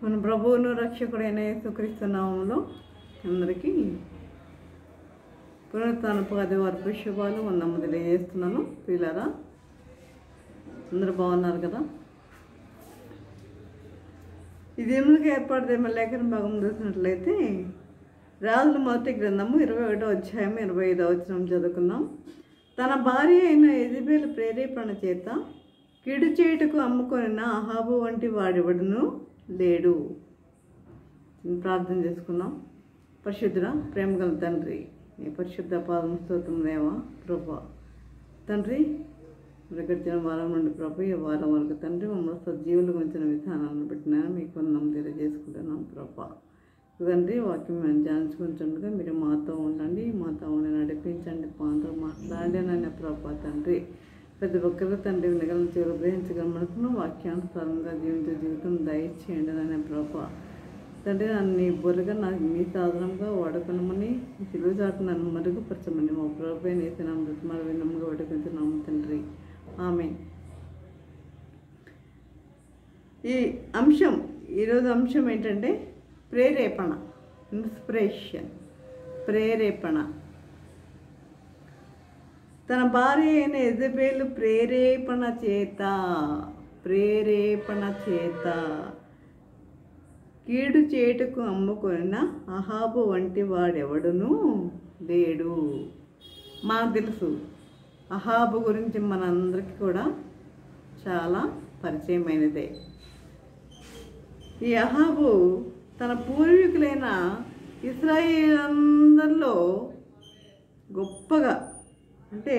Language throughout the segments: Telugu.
మన ప్రభువును రక్షకుడైన యేసుక్రీస్తు నామములో అందరికీ పునరుత్థానపు ఆదివారపు శుభాలు వందనములు తెలియజేస్తున్నాను. ప్రియులారా, అందరూ బాగున్నారు కదా? ఈ దేవునికి ఏర్పాటు లేఖన భాగం చూసినట్లయితే రాజుల మొదటి గ్రంథము 21వ అధ్యాయం 25వ వచనం చదువుకున్నాం. తన భార్య అయిన యెజబెలు ప్రేరేపణ చేత కీడు చేయుటకు అమ్ముకొనిన అహాబు వంటి వాడెవడును లేడు. ప్రార్థన చేసుకున్నాం. పరిశుద్ధుడ, ప్రేమగల తండ్రి, నీ పరిశుద్ధ పాదం స్తోత్రం దేవా ప్రభా. తండ్రి, గడిచిన వారం నుండి ప్రభు ఈ వారం వరకు తండ్రి మమ్మల్ని సజీవులు గురించిన విధానాలను పెట్టినా మీకు వందనం తెలియజేసుకుంటున్నాం ప్రభా. తండ్రి, వాక్యం మేము ధ్యానించుకుంటుండగా మీరు మాతో ఉండండి, మాతో ఉండి నడిపించండి, పాంతో మాట్లాడానని ప్రభా. తండ్రి, ప్రతి ఒక్కరు తండ్రి వినగలను చివరి గ్రహించగలమనుకున్న వాక్యానుసారంగా జీవించే జీవితం దయచేయండి అనే ప్రభా. తండ్రి, నన్ను నీ బొరగా నాకు మీ సాధనంగా వాడుకున్నామని తెలుగు చాటు నన్ను మరుగుపరచమని మా ప్రభు నేతనం మరి వినముగా వాడుకుంటున్నాము తండ్రి. ఆమేన్. ఈరోజు అంశం ఏంటంటే ప్రేరేపణ, ఇన్స్పిరేషన్, ప్రేరేపణ. తన భార్య అయిన యెజబెలు ప్రేరేపణ చేత కీడు చేటుకు అమ్ముకొనిన అహాబు వంటి వాడెవడును లేడు. మాకు తెలుసు, అహాబు గురించి మనందరికీ కూడా చాలా పరిచయమైనదే. ఈ అహాబు తన పూర్వీకులైన ఇశ్రాయేలందరిలో గొప్పగా, అంటే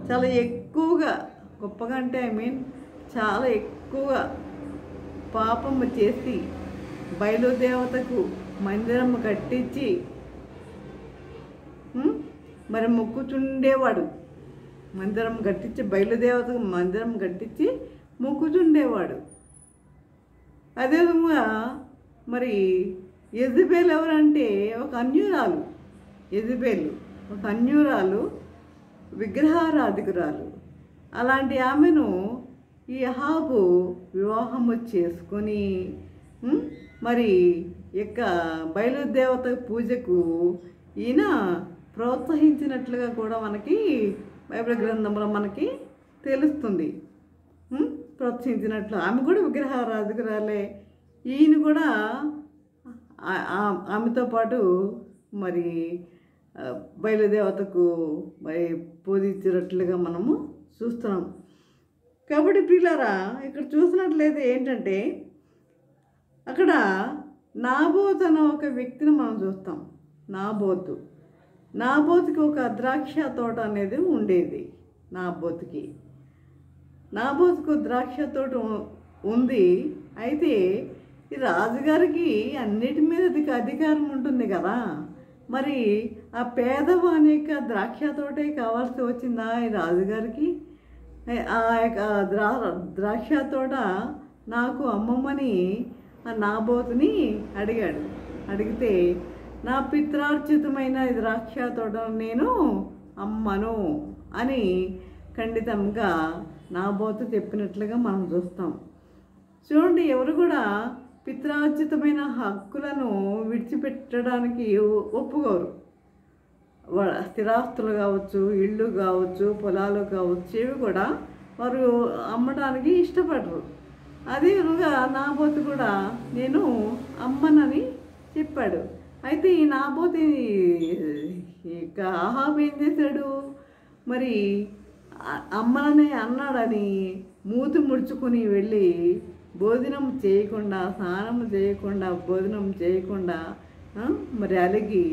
చాలా ఎక్కువగా, గొప్పగా అంటే చాలా ఎక్కువగా పాపము చేసి బయలుదేవతకు మందిరం కట్టించి మరి మొక్కుచుండేవాడు. మందిరం కట్టించి బయలుదేవతకు మందిరం కట్టించి మొక్కుచుండేవాడు. అదేవిధంగా మరి యెజబెలు ఎవరంటే ఒక అన్యురాలు. యెజబెలు ఒక అన్యురాలు, విగ్రహారాధికురాలు. అలాంటి ఆమెను ఈ అహాబు వివాహము చేసుకొని మరి యొక్క బయలుదేవత పూజకు ఈయన ప్రోత్సహించినట్లుగా కూడా మనకి బైబిల్ గ్రంథంలో మనకి తెలుస్తుంది. ప్రోత్సహించినట్లు ఆమె కూడా విగ్రహారాధికురాలే. ఈయన కూడా ఆమెతో పాటు మరి బయలుదేవతకు మరి పూజించినట్లుగా మనము చూస్తున్నాం. కాబట్టి ప్రియులారా, ఇక్కడ చూసినట్లయితే ఏంటంటే అక్కడ నాబోతు అనే ఒక వ్యక్తిని మనం చూస్తాం. నాబోతుకి ఒక ద్రాక్ష తోట అనేది ఉండేది. నాబోతుకు ద్రాక్ష తోట ఉంది. అయితే ఈ రాజుగారికి అన్నిటి మీద అధికారం ఉంటుంది కదా. మరి ఆ పేదవాని యొక్క ద్రాక్ష తోటే కావాల్సి వచ్చిందా ఈ రాజుగారికి? ఆ యొక్క ద్రాక్ష తోట నాకు అమ్మమ్మని ఆ నాబోతుని అడిగాడు. అడిగితే నా పిత్రార్జితమైన ద్రాక్ష తోటను నేను అమ్మను అని ఖండితంగా నాబోతు చెప్పినట్లుగా మనం చూస్తాం. చూడండి, ఎవరు కూడా పిత్రార్జితమైన హక్కులను విడిచిపెట్టడానికి ఒప్పుకోరు. స్థిరాస్తులు కావచ్చు, ఇళ్ళు కావచ్చు, పొలాలు కావచ్చు, ఇవి కూడా వారు అమ్మడానికి ఇష్టపడరు. అదేవిధంగా నాబోతు కూడా నేను అమ్మనని చెప్పాడు. అయితే ఈ నాబోతు ఇక అహాబు ఏం చేశాడు? మరి అమ్మనని అన్నాడని మూతి ముడుచుకుని వెళ్ళి భోజనం చేయకుండా, స్నానం చేయకుండా, భోజనం చేయకుండా మరి అలిగి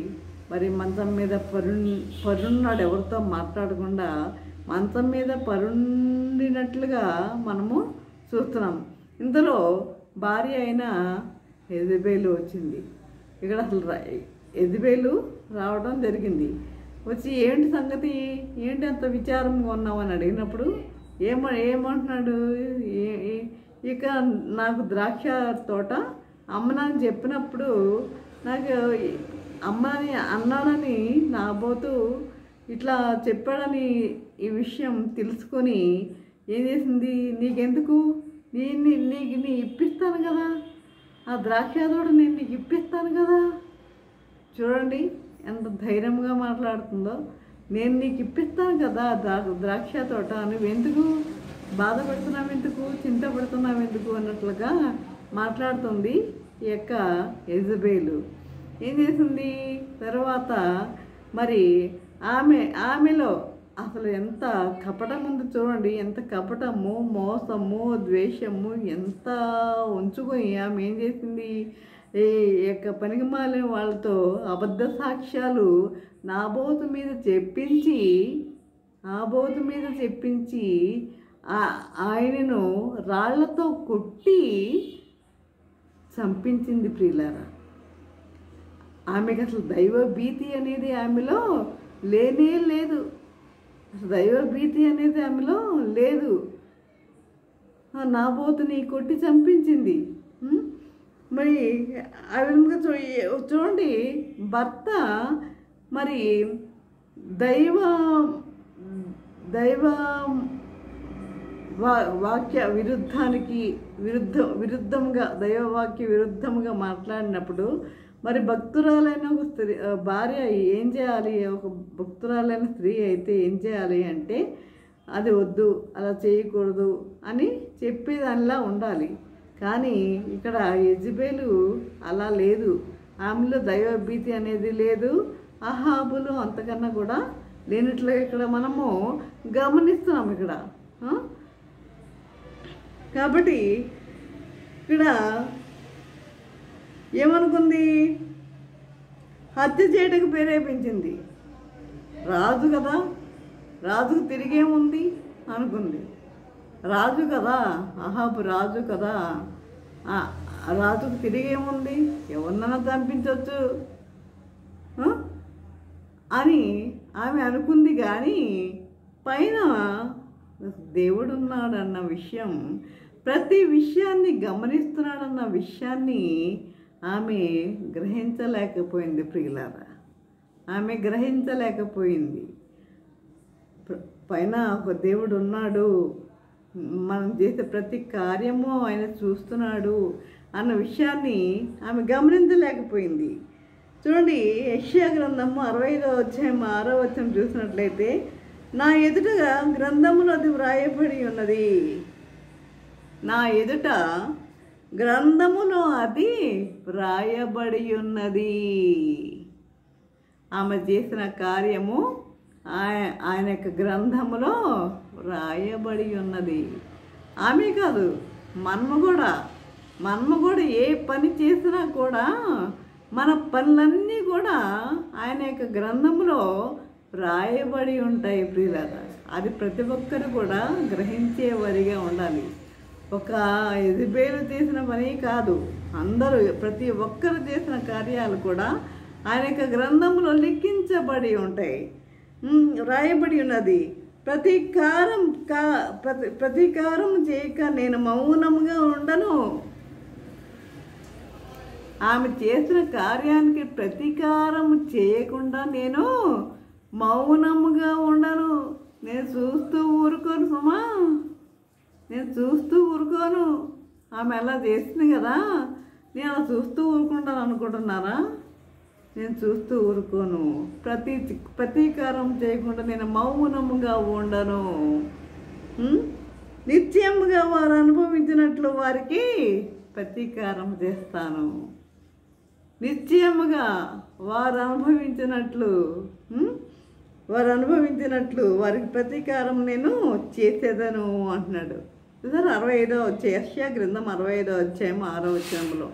మరి మంచం మీద పరున్నాడు. ఎవరితో మాట్లాడకుండా మంచం మీద పరుండినట్లుగా మనము చూస్తున్నాం. ఇందులో భార్య అయిన యెజబెలు వచ్చింది. ఇక్కడ అసలు యెజబెలు రావడం జరిగింది. వచ్చి ఏంటి సంగతి, ఏంటి అంత విచారంగా ఉన్నామని అడిగినప్పుడు ఏమంటున్నాడు? ఇక నాకు ద్రాక్ష తోట అమ్మనని చెప్పినప్పుడు నాకు అమ్మని అన్నాడని నాబోతు ఇట్లా చెప్పాడని ఈ విషయం తెలుసుకొని ఏం చేసింది? నీకెందుకు, నీకు ఇప్పిస్తాను కదా, ఆ ద్రాక్షతోట నేను నీకు ఇప్పిస్తాను కదా. చూడండి ఎంత ధైర్యంగా మాట్లాడుతుందో. నేను నీకు ఇప్పిస్తాను కదా ద్రాక్ష తోట, నువ్వెందుకు బాధపడుతున్నావు, ఎందుకు చింతపడుతున్నావు ఎందుకు అన్నట్లుగా మాట్లాడుతుంది ఈ యొక్క యెజబేలు. ఏం చేసింది తర్వాత మరి ఆమెలో అసలు ఎంత కపటం ఉంది చూడండి. ఎంత కపటము, మోసము, ద్వేషము ఎంత ఉంచుకొని ఆమె ఏం చేసింది, ఈ యొక్క పనికిమాలిన వాళ్ళతో అబద్ధ సాక్ష్యాలు నాబోతు మీద చెప్పించి ఆయనను రాళ్లతో కొట్టి చంపించింది ప్రియులారా. ఆమెకు అసలు దైవ భీతి అనేది ఆమెలో లేనే లేదు. దైవ భీతి అనేది ఆమెలో లేదు. నాబోతుని కొట్టి చంపించింది. మరి ఆ విధంగా చూడండి, భర్త మరి వాక్య విరుద్ధంగా దైవవాక్య విరుద్ధంగా మాట్లాడినప్పుడు మరి భక్తురాలైన ఒక స్త్రీ భార్య ఏం చేయాలి, ఒక భక్తురాలైన స్త్రీ అయితే ఏం చేయాలి అంటే అది వద్దు, అలా చేయకూడదు అని చెప్పేదానిలా ఉండాలి. కానీ ఇక్కడ యెజబేలు అలా లేదు. ఆమెలో దైవభీతి అనేది లేదు. అహాబులు అంతకన్నా కూడా లేనట్లుగా ఇక్కడ మనము గమనిస్తున్నాం ఇక్కడ. కాబట్టి ఇక్కడ ఏమనుకుంది, హత్య చేయడానికి ప్రేరేపించింది. రాజు కదా, రాజుకు తిరిగేముంది అనుకుంది. రాజు కదా, అహాబు రాజు కదా, రాజుకు తిరిగేముంది, ఎవరినైనా చంపించవచ్చు అని ఆమె అనుకుంది. కానీ పైన దేవుడున్నాడన్న విషయం, ప్రతి విషయాన్ని గమనిస్తున్నాడన్న విషయాన్ని ఆమె గ్రహించలేకపోయింది ప్రియులారా. ఆమె గ్రహించలేకపోయింది. పైన ఒక దేవుడు ఉన్నాడు, మనం చేసే ప్రతి కార్యము ఆయన చూస్తున్నాడు అన్న విషయాన్ని ఆమె గమనించలేకపోయింది. చూడండి, యెషయా గ్రంథము 65వ అధ్యాయం 6వ వచనం చూసినట్లయితే, నా ఎదుటగా గ్రంథములో అది వ్రాయబడి ఉన్నది. నా ఎదుట గ్రంథములో అది వ్రాయబడి ఉన్నది. ఆమె చేసిన కార్యము ఆయన యొక్క గ్రంథములో రాయబడి ఉన్నది. ఆమె కాదు, మనము కూడా ఏ పని చేసినా కూడా మన పనులన్నీ కూడా ఆయన యొక్క గ్రంథంలో రాయబడి ఉంటాయి ప్రియులారా. అది ప్రతి ఒక్కరు కూడా గ్రహించేవారిగా ఉండాలి. ఒక యెజబేలు చేసిన పని కాదు, అందరూ ప్రతి ఒక్కరు చేసిన కార్యాలు కూడా ఆయన యొక్క గ్రంథంలో లిఖించబడి ఉంటాయి, రాయబడి ఉన్నది. ప్రతీకారం చేయక నేను మౌనంగా ఉండను. ఆమె చేసిన కార్యానికి ప్రతీకారం చేయకుండా నేను మౌనముగా ఉండను. నేను చూస్తూ ఊరుకోను సుమా, నేను చూస్తూ ఊరుకోను. ఆమె అలా చేసింది కదా, నేను అలా చూస్తూ ఊరుకుంటాను అనుకుంటున్నారా? నేను చూస్తూ ఊరుకోను. ప్రతీకారం చేయకుండా నేను మౌనముగా ఉండను. నిత్యముగా వారు అనుభవించినట్లు వారికి ప్రతీకారం చేస్తాను. నిశ్చయముగా వారు అనుభవించినట్లు వారికి ప్రతీకారం నేను చేసేదను అంటున్నాడు. చూసారు 65వ అధ్యాయం, యెషయా గ్రంథం 65వ అధ్యాయం 6వ వచనంలో.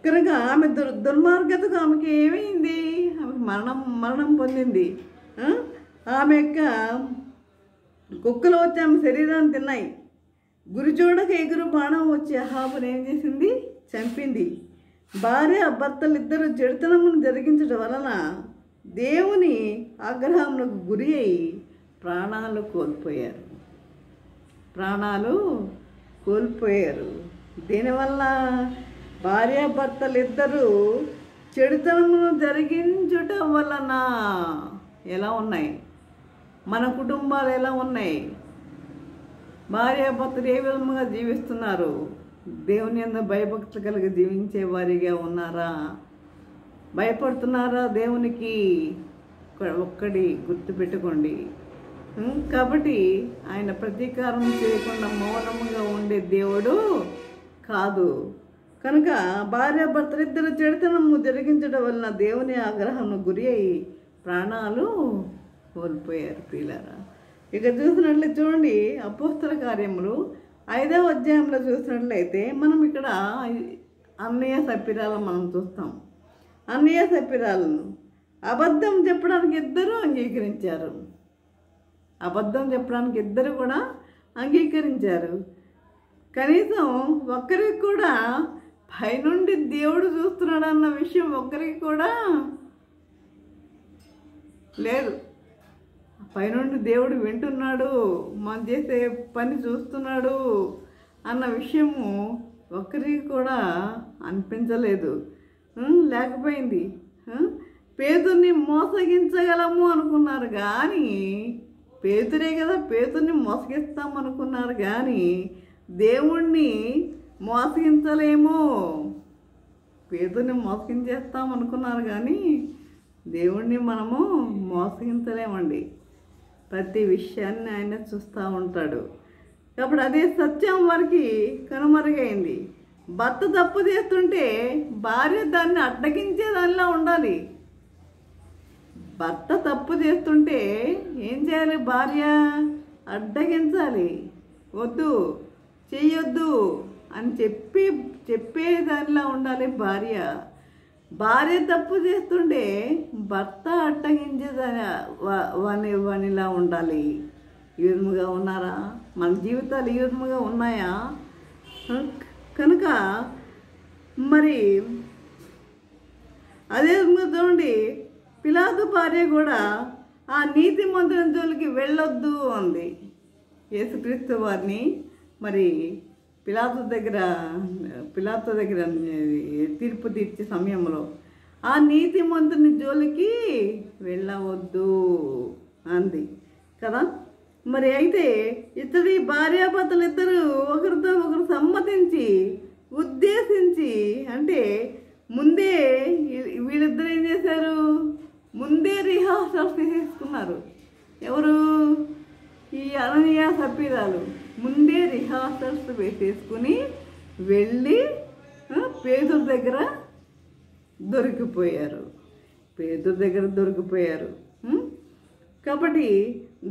కనుక ఆమె దుర్మార్గతకు ఆమెకి ఏమైంది, ఆమెకు మరణం పొందింది. ఆమె యొక్క కుక్కలు వచ్చి ఆమె శరీరాన్ని తిన్నాయి. గురి చూడక ఎగురు బాణం వచ్చి అహాబుని ఏం చేసింది, చంపింది. భార్య భర్తలిద్దరూ చెడుతనమును జరిగించడం వలన దేవుని ఆగ్రహమునకు గురి అయి ప్రాణాలు కోల్పోయారు. దీనివల్ల భార్యాభర్తలిద్దరూ చెడుతనమును జరిగించటం వలన ఎలా ఉన్నాయి మన కుటుంబాలు, ఎలా ఉన్నాయి, భార్యాభర్తలు ఏ విధంగా జీవిస్తున్నారు, దేవుని యందు భయభక్తులు కలిగి జీవించే వారిగా ఉన్నారా? భయపడుతున్నారా దేవునికి? ఒక్కడి గుర్తుపెట్టుకోండి. కాబట్టి ఆయన ప్రతీకారం చేయకుండా మౌనముగా ఉండే దేవుడు కాదు. కనుక భార్యాభర్తలిద్దరు చెడుతనము జరిగించడం వలన దేవుని ఆగ్రహంను గురి అయి ప్రాణాలు కోల్పోయారు. ప్రియులారా, ఇక చూసినట్లయితే చూడండి, అపోస్తల కార్యములు 5వ అధ్యాయంలో చూసినట్లయితే మనం ఇక్కడ అన్నయ్య సప్పిరాలను మనం చూస్తాం. అన్నయ్య సప్పిరాలను అబద్ధం చెప్పడానికి ఇద్దరు అంగీకరించారు. అబద్ధం చెప్పడానికి ఇద్దరు కూడా అంగీకరించారు. కనీసం ఒక్కరికి కూడా పైనుండి దేవుడు చూస్తున్నాడు అన్న విషయం ఒక్కరికి కూడా లేదు. పైనుండి దేవుడు వింటున్నాడు, మనం చేసే పని చూస్తున్నాడు అన్న విషయము ఒక్కరికి కూడా అనిపించలేదు, లేకపోయింది. పేతుర్ని మోసగించగలము అనుకున్నారు కానీ, పేతురే కదా, పేతుర్ని మోసగిస్తాం అనుకున్నారు కానీ దేవుణ్ణి మోసగించలేము. పేతుర్ని మోసగించేస్తాం అనుకున్నారు కానీ దేవుణ్ణి మనము మోసగించలేమండి. ప్రతి విషయాన్ని ఆయన చూస్తూ ఉంటాడు. కాబట్టి అదే సత్యం వారికి కనుమరుగైంది. భర్త తప్పు చేస్తుంటే భార్య దాన్ని అడ్డగించే దానిలా ఉండాలి. భర్త తప్పు చేస్తుంటే ఏం చేయాలి? భార్య అడ్డగించాలి. వద్దు, చెయ్యొద్దు అని చెప్పే దానిలా ఉండాలి భార్య. భార్య తప్పు చేస్తుంటే భర్త అడ్డగించే వానిలా ఉండాలి. ఈ విధముగా ఉన్నారా? మన జీవితాలు ఈ విధముగా ఉన్నాయా? కనుక మరి అదే విధంగా చూడండి, పిలాతు భార్య కూడా ఆ నీతిమంతుని జోలికి వెళ్ళొద్దు అంది. యేసుక్రీస్తు వారిని మరి పిలాతు దగ్గర తీర్పు తీర్చే సమయంలో ఆ నీతిమంతుని జోలికి వెళ్ళవద్దు అంది కదా. మరి అయితే ఇతడి భార్యాభర్తలు ఇద్దరు ఒకరితో ఒకరు సమ్మతించి ఉద్దేశించి, అంటే ముందే వీళ్ళిద్దరు ఏం చేశారు? ముందే రిహార్సల్స్ చేసుకున్నారు. ఎవరు? ఈ అననీయ సప్పీరాలు ముందే రిహార్సల్స్ వేసేసుకుని వెళ్ళి పేతురు దగ్గర దొరికిపోయారు. కాబట్టి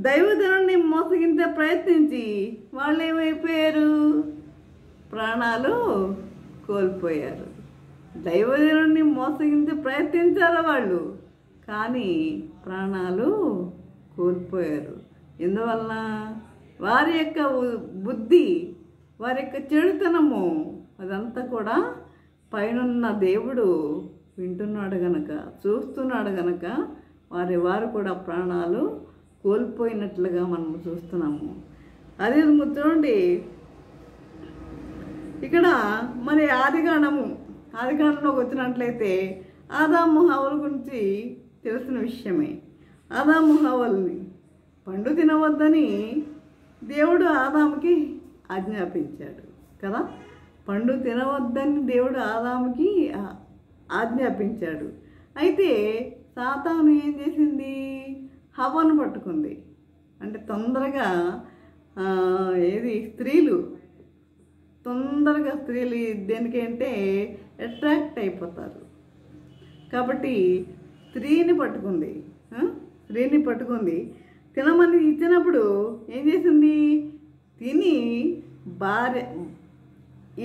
దైవజనుడిని మోసగించే ప్రయత్నించి వాళ్ళు ఏమైపోయారు? ప్రాణాలు కోల్పోయారు. దైవజనుడిని మోసగించే ప్రయత్నించారు వాళ్ళు, కానీ ప్రాణాలు కోల్పోయారు. ఎందువలన? వారి యొక్క బుద్ధి, వారి యొక్క చెడుతనము అదంతా కూడా పైనున్న దేవుడు వింటున్నాడు గనక, చూస్తున్నాడు గనక వారు కూడా ప్రాణాలు కోల్పోయినట్లుగా మనం చూస్తున్నాము. అదే చూడండి, ఇక్కడ మరి ఆదికాండంలోకి వచ్చినట్లయితే ఆదాము హవ్వల గురించి తెలిసిన విషయమే. ఆదాము హవ్వల్ని పండు తినవద్దని దేవుడు ఆదాముకి ఆజ్ఞాపించాడు కదా. పండు తినవద్దని దేవుడు ఆదాముకి ఆజ్ఞాపించాడు. అయితే సాతాను ఏం చేసింది? హవ్వను పట్టుకుంది. అంటే తొందరగా స్త్రీలు దేనికంటే అట్రాక్ట్ అయిపోతారు. కాబట్టి స్త్రీని పట్టుకుంది. తినమని ఇచ్చినప్పుడు ఏం చేసింది? తిని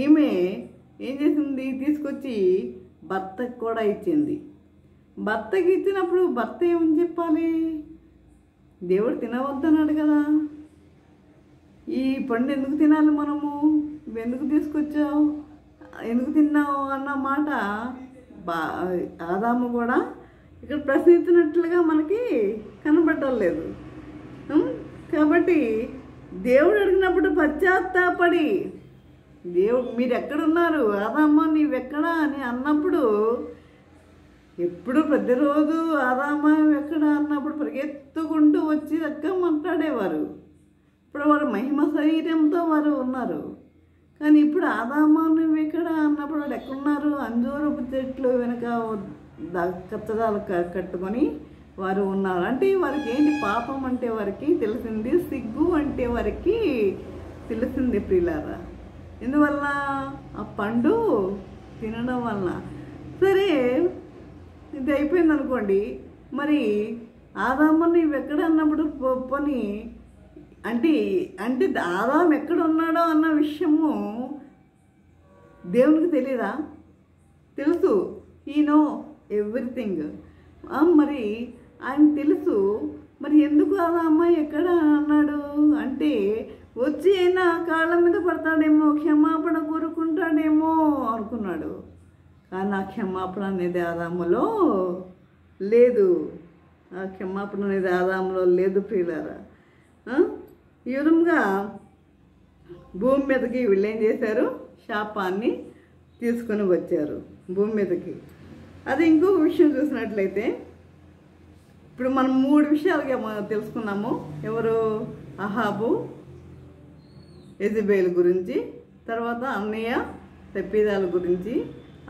ఈమె ఏం చేసింది? తీసుకొచ్చి భర్తకు కూడా ఇచ్చింది. భర్తకి ఇచ్చినప్పుడు భర్త ఏమని చెప్పాలి? దేవుడు తినవద్దన్నాడు కదా, ఈ పండు ఎందుకు తినాలి మనము? ఎందుకు తీసుకొచ్చావు? ఎందుకు తిన్నావు అన్న మాట ఆదాము కూడా ఇక్కడ ప్రశ్నించినట్లుగా మనకి కనబడలేదు. కాబట్టి దేవుడు అడిగినప్పుడు పశ్చాత్తాపడి, మీరు ఎక్కడున్నారు? ఆదామ్మ నీవెక్కడా అని అన్నప్పుడు, ఎప్పుడు ప్రతిరోజు ఆదామ్మ ఎక్కడా అన్నప్పుడు పరిగెత్తుకుంటూ వచ్చి మాట్లాడేవారు. ఇప్పుడు వారు మహిమ శరీరంతో వారు ఉన్నారు. కానీ ఇప్పుడు ఆదామా నువ్వు ఎక్కడ అన్నప్పుడు వాళ్ళు ఎక్కడున్నారు? అంజూరపు చెట్లు వెనక కచ్చదాలు కట్టుకొని వారు ఉన్నారు. అంటే వారికి ఏంటి? పాపం అంటే వారికి తెలిసింది, సిగ్గు అంటే వారికి తెలిసింది ప్రియులారా. ఎందువల్ల? ఆ పండు తినడం వల్ల. సరే, ఇది అయిపోయింది అనుకోండి. మరి ఆదాము నువ్వు ఎక్కడ అన్నప్పుడు పని అంటే అంటే ఆదాము ఎక్కడ ఉన్నాడో అన్న విషయము దేవునికి తెలియదా? తెలుసు. ఈ నో ఎవ్రీథింగ్. మరి ఆయన తెలుసు. మరి ఎందుకు ఆదాము ఎక్కడ అన్నాడు అంటే వచ్చి అయినా కాళ్ళ మీద పడతాడేమో, క్షమాపణ కోరుకుంటాడేమో అనుకున్నాడు. కానీ ఆ క్షమాపణ అనేది ఆదాములో లేదు. ఆ క్షమాపణ అనేది ఆదాములో లేదు ప్రియులారా. ఈ విధంగా భూమి మీదకి వీళ్ళు ఏం చేశారు? శాపాన్ని తీసుకొని వచ్చారు భూమి మీదకి. అది ఇంకొక విషయం చూసినట్లయితే ఇప్పుడు మనం 3 విషయాలుగా తెలుసుకున్నాము. ఎవరు? అహాబు, యెజబెల్ గురించి, తర్వాత అన్నయ్య తెప్పీదాల గురించి,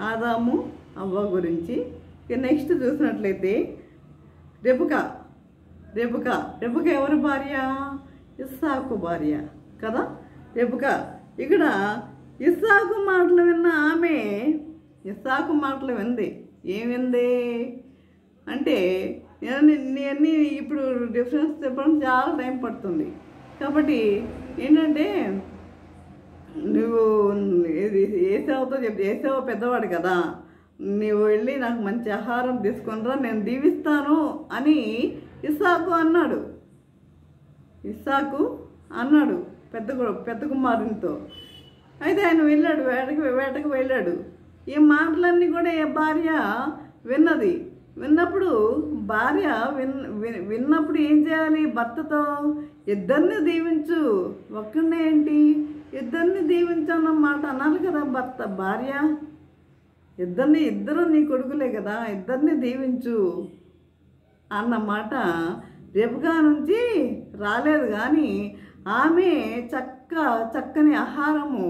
ఆదాము అవ్వ గురించి. ఇక నెక్స్ట్ చూసినట్లయితే రెబెకా ఎవరి భార్య? ఇస్సాకు భార్య కదా రెబెకా. ఇక్కడ ఇస్సాకు మాటలు విన్న ఆమె ఇస్సాకు మాటలు వింది. ఏమింది అంటే నేను ఇప్పుడు డిఫరెన్స్ చెప్పడం చాలా టైం పడుతుంది. కాబట్టి ఏంటంటే నువ్వు ఏసావుతో చెప్పి, ఏసావు పెద్దవాడు కదా, నువ్వు వెళ్ళి నాకు మంచి ఆహారం తీసుకొనిరా, నేను దీవిస్తాను అని ఇస్సాకు అన్నాడు పెద్ద కుమారునితో. అయితే ఆయన వెళ్ళాడు, వేటకు వెళ్ళాడు. ఈ మాటలన్నీ కూడా భార్య విన్నది. విన్నప్పుడు భార్య విన్నప్పుడు ఏం చేయాలి? భర్తతో ఇద్దరిని దీవించు, ఒక్కడే ఏంటి ఇద్దరిని దీవించు అన్నమాట అనాలి కదా భార్య. ఇద్దరు నీ కొడుకులే కదా, ఇద్దరిని దీవించు అన్నమాట రెబెకా నుంచి రాలేదు. కానీ ఆమె చక్కని ఆహారము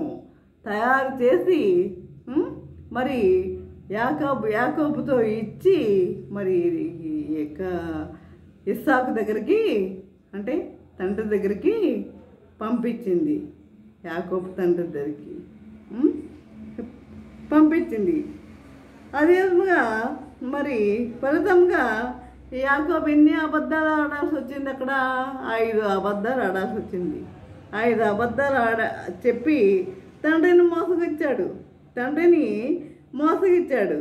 తయారు చేసి మరి యాకోబుతో ఇచ్చి మరి ఇస్సాకు దగ్గరికి అంటే తండ్రి దగ్గరికి పంపించింది. యాకోబు తండ్రి దగ్గరికి పంపించింది. అదే విధంగా మరి ఫలితంగా యాకోబు ఎన్ని అబద్ధాలు ఆడాల్సి వచ్చింది? అక్కడ 5 అబద్ధాలు ఆడాల్సి వచ్చింది. 5 అబద్ధాలు చెప్పి తండ్రిని మోసగిచ్చాడు.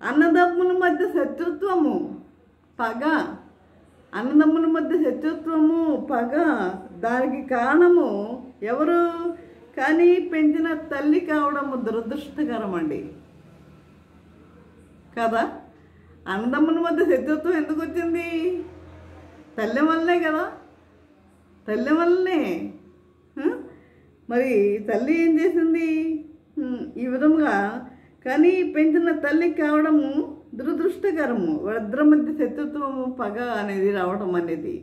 అన్నదమ్ముల మధ్య శత్రుత్వము, పగ, పగ. దానికి కారణము ఎవరు? కానీ పెంచిన తల్లి కావడము దురదృష్టకరం అండి కదా. అన్నదమ్ముల మధ్య శత్రుత్వం ఎందుకు వచ్చింది? తల్లి వల్లే కదా, తల్లి వల్లనే. మరి తల్లి ఏం చేసింది? ఈ విధంగా కానీ పెంచిన తల్లి కావడము దురదృష్టకరము. వాళ్ళిద్దరి మధ్య శత్రుత్వము, పగ అనేది రావడం అనేది.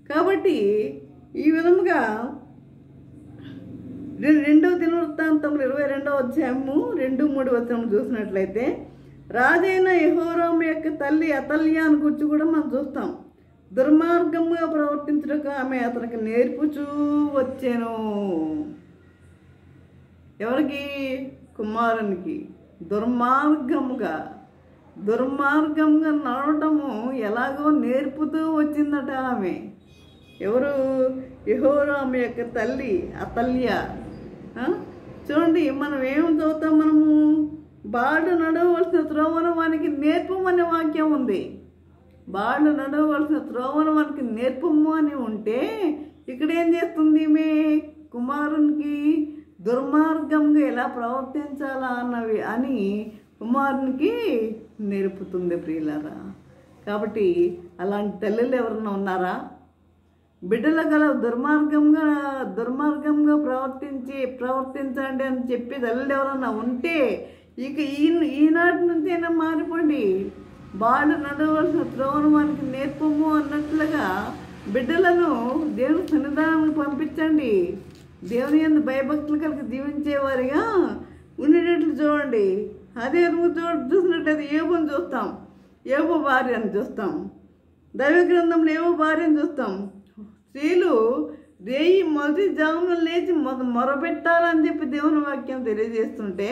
కాబట్టి ఈ విధంగా 2వ దినవృత్తాంతములు 22వ అధ్యాయము 2-3 వచనం చూసినట్లయితే రాజైన యెహోరాము యొక్క తల్లి అతల్యాను గురించి కూడా మనం చూస్తాం. దుర్మార్గంగా ప్రవర్తించడానికి ఆమె అతనికి నేర్పుచూ వచ్చాను. ఎవరికి? కుమారునికి. దుర్మార్గంగా నడవటము ఎలాగో నేర్పుతూ వచ్చిందట ఆమె. ఎవరు? యెహోరాము యొక్క తల్లి అతల్య. చూడండి, మనం ఏం చదువుతాం? మనము బాడు నడవలసిన త్రోవను వానికి నేర్పమనే వాక్యం ఉంది. బాడు నడవలసిన త్రోవను వానికి నేర్పము అని ఉంటే ఇక్కడ ఏం చేస్తుంది? ఈమె కుమారునికి దుర్మార్గంగా ఎలా ప్రవర్తించాలా అని కుమారునికి నేర్పుతుంది ప్రియులారా. కాబట్టి అలాంటి తల్లులు ఎవరన్నా ఉన్నారా? బిడ్డల గల దుర్మార్గంగా ప్రవర్తించండి అని చెప్పి తల్లులు ఎవరన్నా ఉంటే ఇక ఈనాటి నుంచి అయినా మారిపోండి. బాడు నడవలసిన త్రోవను మనకి నేర్పము అన్నట్లుగా బిడ్డలను దేవుని సన్నిధానానికి పంపించండి. దేవుని యందు భయభక్తులు కలిగి జీవించేవారిగా ఉండేటట్లు చూడండి. అదే చూసినట్లయితే యోబుని చూస్తాం, యోబు భార్యను చూస్తాం, దైవ గ్రంథంలో యోబు భార్యను చూస్తాం. స్త్రీలు రేయి మొదటి జామున లేచి మొరపెట్టాలని చెప్పి దేవుని వాక్యం తెలియజేస్తుంటే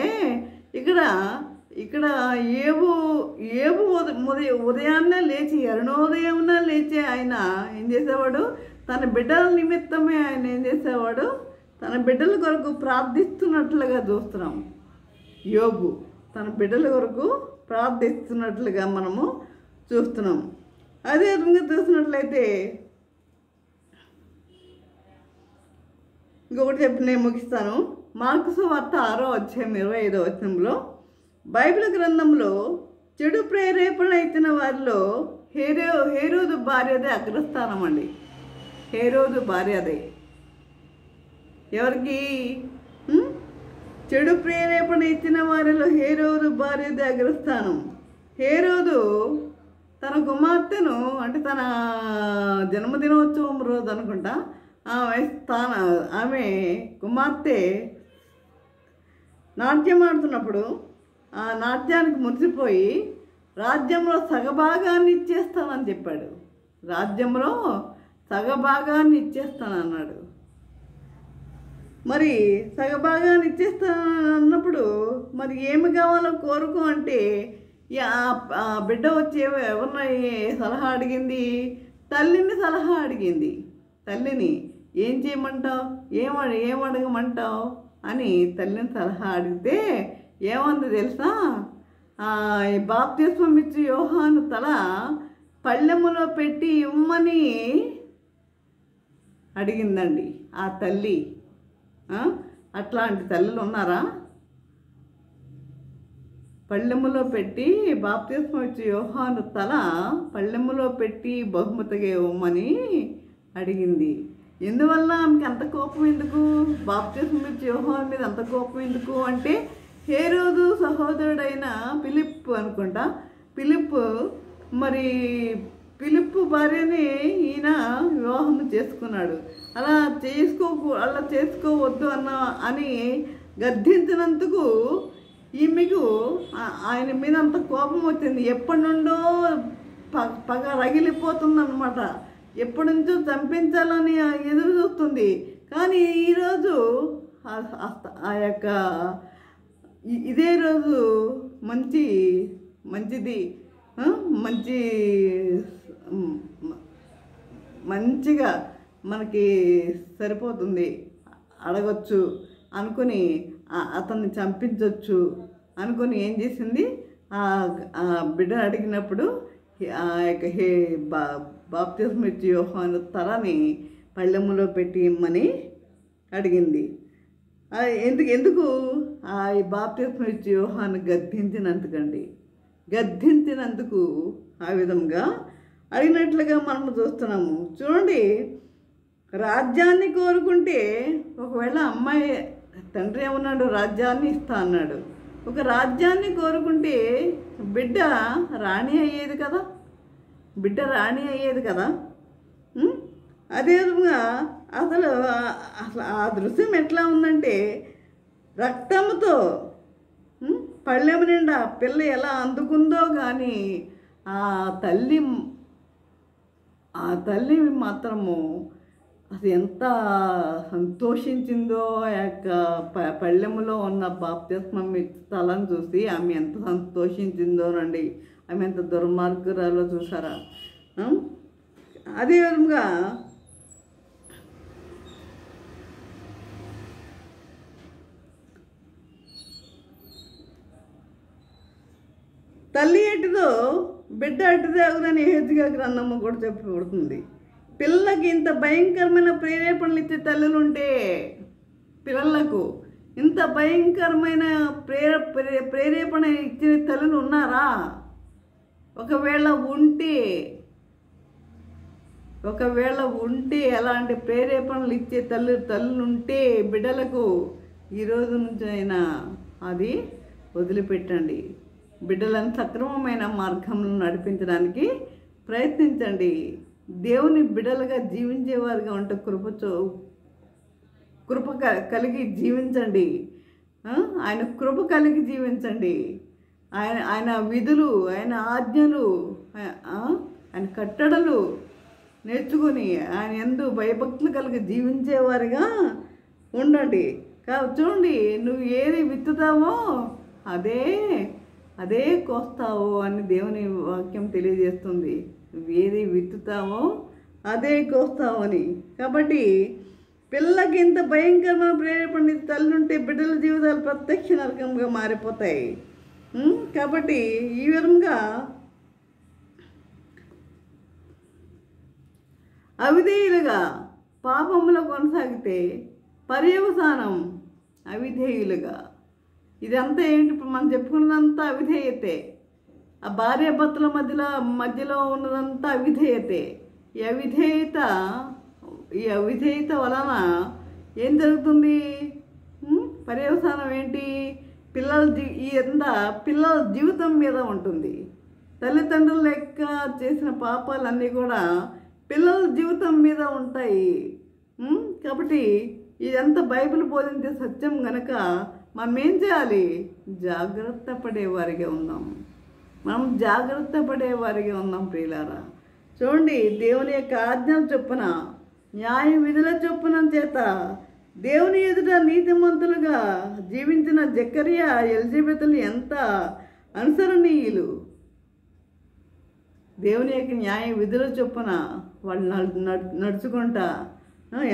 ఇక్కడ ఏబు ఉదయాన్నే లేచి అరుణోదయంన లేచి ఆయన ఏం చేసేవాడు, తన బిడ్డల నిమిత్తమే ఆయన ఏం చేసేవాడు, తన బిడ్డల కొరకు ప్రార్థిస్తున్నట్లుగా చూస్తున్నాం. యోబు తన బిడ్డల కొరకు ప్రార్థిస్తున్నట్లుగా మనము చూస్తున్నాం. అదే విధంగా చూసినట్లయితే ఇంకొకటి చెప్పి నేను ముగిస్తాను. మార్కు సువార్త 6వ అధ్యాయం 25వ వచనంలో బైబిల్ గ్రంథంలో చెడు ప్రేరేపణ అయిన వారిలో హేరోదు భార్యదే అగ్రస్థానం అండి. హేరోదు భార్యదే. ఎవరికి? చెడు ప్రేరేపణ ఇచ్చిన వారిలో హేరోదు భార్యదే అగ్రస్థానం. హేరోదు తన కుమార్తెను, అంటే తన జన్మదినోత్సవం రోజు అనుకుంటా, ఆమె కుమార్తె నాట్యం ఆడుతున్నప్పుడు ఆ నాట్యానికి మురిసిపోయి రాజ్యంలో సగభాగాన్ని ఇచ్చేస్తానని చెప్పాడు. రాజ్యంలో సగభాగాన్ని ఇచ్చేస్తానన్నాడు. మరి సగభాగాన్ని ఇచ్చేస్తానన్నప్పుడు మరి ఏమి కావాలో కోరుకో అంటే ఆ బిడ్డ వచ్చి ఎవరిని సలహా అడిగింది? తల్లిని సలహా అడిగింది. తల్లిని ఏం చేయమంటావు, ఏం అడగమంటావు అని తల్లిని సలహా అడిగితే ఏమంది తెలుసా? బాప్తిస్మం ఇచ్చి యోహాను తల పళ్ళెములో పెట్టి ఇమ్మని అడిగిందండి ఆ తల్లి. అట్లాంటి తల్లులు ఉన్నారా? పళ్ళెములో పెట్టి బాప్తిస్మం ఇచ్చి యోహాను తల పళ్ళెములో పెట్టి బహుమతిగా ఇవ్వమని అడిగింది. ఎందువల్ల ఆమెకి అంత కోపం ఎందుకు? బాప్తిస్మం ఇచ్చి యోహాను మీద అంత కోపం ఎందుకు అంటే, హేరోదు సహోదరుడైన ఫిలిప్ అనుకుంటా, ఫిలిప్ భార్యని ఈయన వివాహం చేసుకున్నాడు. అలా చేసుకోవద్దు అని గద్దించినందుకు ఈమెకు ఆయన మీద అంత కోపం వచ్చింది. ఎప్పటి నుండో పగ రగిలిపోతుందన్నమాట. ఎప్పటి నుంచో చంపించాలని ఎదురు చూస్తుంది. కానీ ఈరోజు ఆ యొక్క ఇదే రోజు మంచిగా మనకి సరిపోతుంది, అడగచ్చు అనుకుని అతన్ని చంపించవచ్చు అనుకుని ఏం చేసింది? ఆ బిడ్డను అడిగినప్పుడు ఆ యొక్క బాప్తిస్మం ఇచ్చి యోహాను తలని పళ్ళెములో పెట్టి ఇమ్మని అడిగింది. ఎందుకు? ఆ బాప్తిస్మం ఇచ్చి యోహాను గద్దించినందుకు ఆ విధంగా అడిగినట్లుగా మనం చూస్తున్నాము. చూడండి, రాజ్యాన్ని కోరుకుంటే ఒకవేళ అమ్మాయి తండ్రి ఏమన్నాడు? రాజ్యాన్ని ఇస్తా అన్నాడు. ఒక రాజ్యాన్ని కోరుకుంటే బిడ్డ రాణి అయ్యేది కదా. అదేవిధంగా అసలు ఆ దృశ్యం ఎట్లా ఉందంటే, రక్తంతో పళ్ళెము నిండా పిల్ల ఎలా అందుకుందో కానీ ఆ తల్లి మాత్రము అది ఎంత సంతోషించిందో ఆ యొక్క పళ్ళెములో ఉన్న బాప్తిస్మం స్థలాన్ని చూసి ఆమె ఎంత సంతోషించిందోనండి. ఆమె ఎంత దుర్మార్గురాలో చూసారా? అదేవిధంగా తల్లి ఎటుదో బిడ్డ అటుదే అవుదని హెజ్జియా గ్రంథము కూడా చెప్పబడుతుంది. పిల్లలకి ఇంత భయంకరమైన ప్రేరేపణలు ఇచ్చే తల్లులుంటే, పిల్లలకు ఇంత భయంకరమైన ప్రేరేపణ ఇచ్చే తల్లులు ఉన్నారా? ఒకవేళ ఉంటే అలాంటి ప్రేరేపణలు ఇచ్చే తల్లులుంటే బిడ్డలకు ఈరోజు నుంచి అయినా అది వదిలిపెట్టండి. బిడ్డలను సక్రమమైన మార్గంలో నడిపించడానికి ప్రయత్నించండి. దేవుని బిడ్డలుగా జీవించేవారుగా ఉంటే కృప కలిగి జీవించండి. ఆయన కృప కలిగి జీవించండి. ఆయన విధులు, ఆయన ఆజ్ఞలు, ఆయన కట్టడలు నేర్చుకొని ఆయన యందు భయభక్తులు కలిగి జీవించేవారిగా ఉండండి. చూడండి, నువ్వు ఏది విత్తుతావో అదే కోస్తావు అని దేవుని వాక్యం తెలియజేస్తుంది. నువ్వు ఏది విత్తుతావో అదే కోస్తావు అని. కాబట్టి పిల్లలకి ఇంత భయంకరమైన ప్రేరేపణ తల్లుంటే బిడ్డల జీవితాలు ప్రత్యక్ష నరకంగా మారిపోతాయి. కాబట్టి ఈ విధంగా అవిధేయులుగా పాపంలో కొనసాగితే పర్యవసానం అవిధేయులుగా. ఇదంతా ఏంటి? ఇప్పుడు మనం చెప్పుకున్నదంతా అవిధేయతే. ఆ భార్యాభర్తల మధ్యలో ఉన్నదంతా అవిధేయతే. ఈ అవిధేయత వలన ఏం జరుగుతుంది? పర్యవసానం ఏంటి? పిల్లల జీవితం మీద ఉంటుంది. తల్లిదండ్రుల లెక్క చేసిన పాపాలన్నీ కూడా పిల్లల జీవితం మీద ఉంటాయి. కాబట్టి ఇదంతా బైబిల్ బోధించే సత్యం గనక మనం ఏం చేయాలి? జాగ్రత్త పడేవారిగా ఉందాం. మనం జాగ్రత్త పడేవారిగా ఉందాం ప్రియులారా. చూడండి, దేవుని యొక్క ఆజ్ఞల చొప్పున, న్యాయ విధుల చొప్పున చేత దేవుని ఎదుట నీతిమంతులుగా జీవించిన జకరియా, ఎలిజబెతులు ఎంత అనుసరణీయులు. దేవుని యొక్క న్యాయ విధుల చొప్పున వాళ్ళు నడుచుకుంటా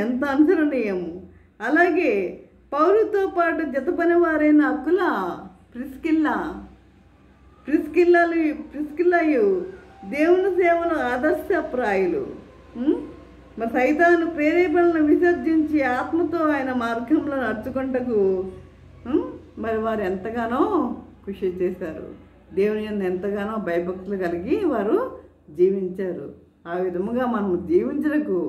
ఎంత అనుసరణీయము. అలాగే పౌరుతో పాటు జతపని వారైన అక్కుల, ప్రిస్కిల్లయు దేవుని సేవలు ఆదర్శప్రాయులు. మరి సైతాను ప్రేరేపణలను విసర్జించి ఆత్మతో ఆయన మార్గంలో నడుచుకుంటకు మరి వారు ఎంతగానో కృషి చేశారు. దేవుని యందు ఎంతగానో భయభక్తులు కలిగి వారు జీవించారు. ఆ విధముగా మనం జీవించడకు,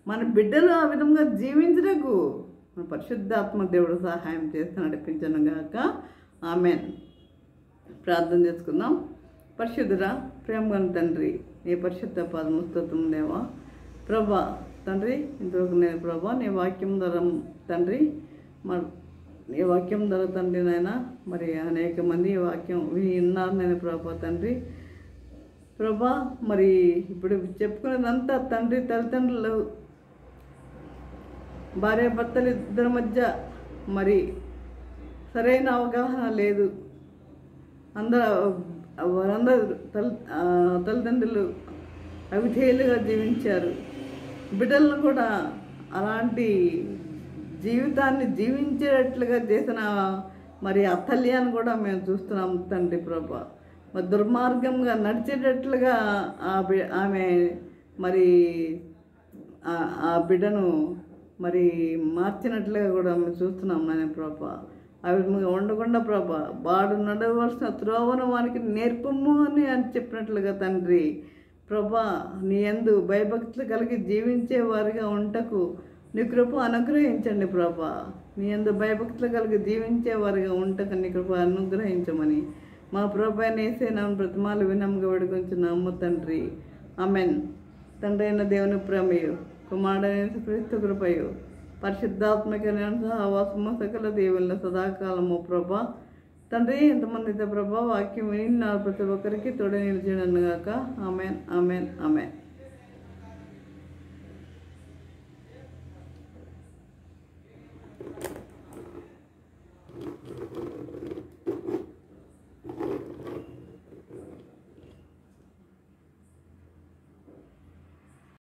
మన బిడ్డలు ఆ విధంగా జీవించడకు మన పరిశుద్ధాత్మ దేవుడు సహాయం చేస్తూ నడిపించను గాక. ఆమెన్. ప్రార్థన చేసుకుందాం. పరిశుద్ధుడా, ప్రేమగల తండ్రి, నీ పరిశుద్ధ పాదము స్తోత్రము దేవా. ప్రభా తండ్రి, ఇంతవరకు నేను ప్రభా నీ వాక్యం ద్వారా తండ్రి, నీ వాక్యం ద్వారా తండ్రి నాయన మరి అనేక మంది ఈ వాక్యం విన్నారు నేను ప్రభా తండ్రి. ప్రభా మరి ఇప్పుడు చెప్పుకునేదంతా తండ్రి, తల్లిదండ్రులు, భార్యాభర్తలు ఇద్దరి మధ్య మరి సరైన అవగాహన లేదు. వారందరూ తల్లిదండ్రులు అవిధేయులుగా జీవించారు. బిడ్డలను కూడా అలాంటి జీవితాన్ని జీవించేటట్లుగా చేసిన మరి అతల్యాన్ని కూడా మేము చూస్తున్నాం తండ్రి ప్రభా. మరి దుర్మార్గంగా నడిచేటట్లుగా ఆమె మరి ఆ బిడ్డను మరి మార్చినట్లుగా కూడా మేము చూస్తున్నాం నాయన ప్రభా. ఆ విధంగా ఉండకుండా ప్రభా, వాడు నడవలసిన త్రోవను వానికి నేర్పము అని చెప్పినట్లుగా తండ్రి ప్రభా, నీ యందు భయభక్తులు కలిగి జీవించే వారిగా ఉంటకు నీ కృప అనుగ్రహించండి ప్రభా. నీ యందు భయభక్తులు కలిగి జీవించే వారిగా ఉంటకు నీ కృప అనుగ్రహించమని మా ప్రభా నేసే నామమున ప్రతిమాలు వినమ్గా వేడుకొంచున్నాము తండ్రి. ఆమెన్. తండ్రి అయిన దేవుని ప్రేమయు, కుమారుడైన క్రీస్తు కృపయు, పరిశుద్ధాత్మక సహవాసము సకల దేవుళ్ళ సదాకాలము ప్రభా తండ్రి. ఎంతమంది అయితే ప్రభా వాక్యం విని ప్రతి ఒక్కరికి తోడే నిలిచేయను గాక. Amen, amen, amen.